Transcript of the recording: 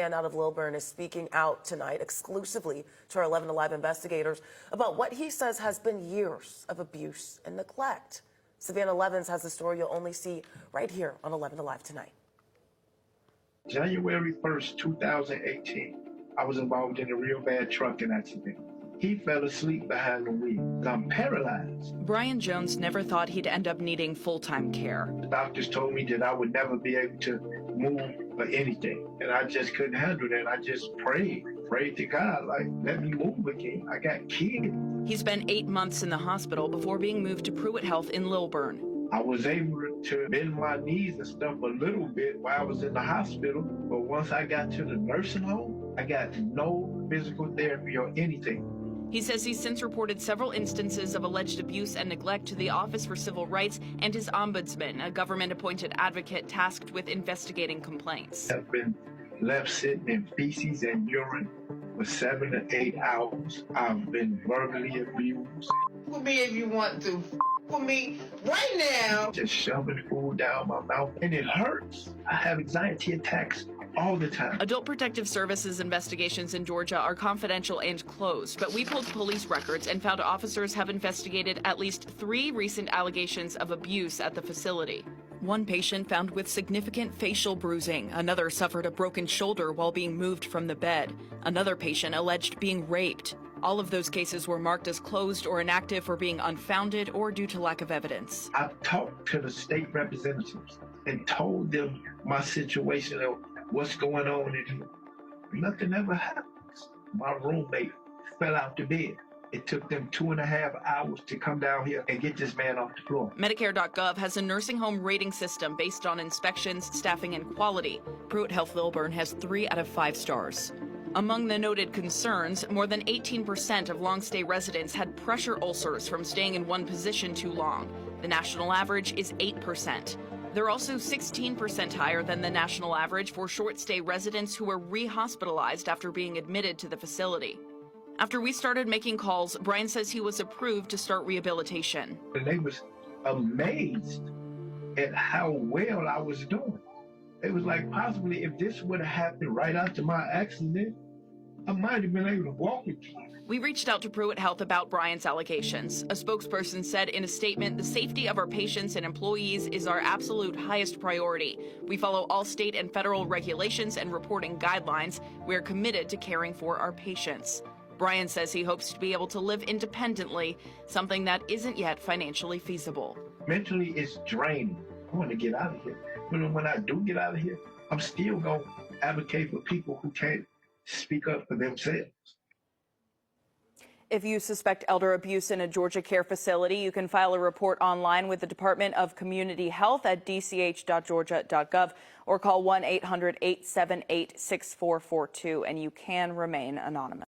And out of Lilburn is speaking out tonight exclusively to our 11 Alive investigators about what he says has been years of abuse and neglect. Savannah Levins has the story you'll only see right here on 11 Alive tonight. January 1st, 2018, I was involved in a real bad trucking accident. He fell asleep behind the wheel. I'm paralyzed. Brian Jones never thought he'd end up needing full-time care. The doctors told me that I would never be able to move or anything, and I just couldn't handle that. I just prayed to God, like, let me move again. I got kids. He spent 8 months in the hospital before being moved to Pruitt Health in Lilburn. I was able to bend my knees and stuff a little bit while I was in the hospital, but once I got to the nursing home, I got no physical therapy or anything. He says he's since reported several instances of alleged abuse and neglect to the Office for Civil Rights and his ombudsman, a government-appointed advocate tasked with investigating complaints. I've been left sitting in feces and urine for 7 to 8 hours. I've been verbally abused. For me, if you want to, for me right now. Just shoving food down my mouth, and it hurts. I have anxiety attacks all the time. Adult Protective Services investigations in Georgia are confidential and closed, but we pulled police records and found officers have investigated at least 3 recent allegations of abuse at the facility. One patient found with significant facial bruising. Another suffered a broken shoulder while being moved from the bed. Another patient alleged being raped. All of those cases were marked as closed or inactive for being unfounded or due to lack of evidence. I've talked to the state representatives and told them my situation of what's going on in here. Nothing ever happens. My roommate fell out the bed. It took them 2.5 hours to come down here and get this man off the floor. Medicare.gov has a nursing home rating system based on inspections, staffing, and quality. Pruitt Health Lilburn has 3 out of 5 stars. Among the noted concerns, more than 18% of long-stay residents had pressure ulcers from staying in one position too long. The national average is 8%. They're also 16% higher than the national average for short-stay residents who were re-hospitalized after being admitted to the facility. After we started making calls, Brian says he was approved to start rehabilitation. And they was amazed at how well I was doing. It was like, possibly if this would have happened right after my accident, I might have been able to walk again. We reached out to Pruitt Health about Brian's allegations. A spokesperson said in a statement, the safety of our patients and employees is our absolute highest priority. We follow all state and federal regulations and reporting guidelines. We are committed to caring for our patients. Brian says he hopes to be able to live independently, something that isn't yet financially feasible. Mentally, it's draining. I want to get out of here. But when I do get out of here, I'm still going to advocate for people who can't speak up for themselves. If you suspect elder abuse in a Georgia care facility, you can file a report online with the Department of Community Health at dch.georgia.gov or call 1-800-878-6442, and you can remain anonymous.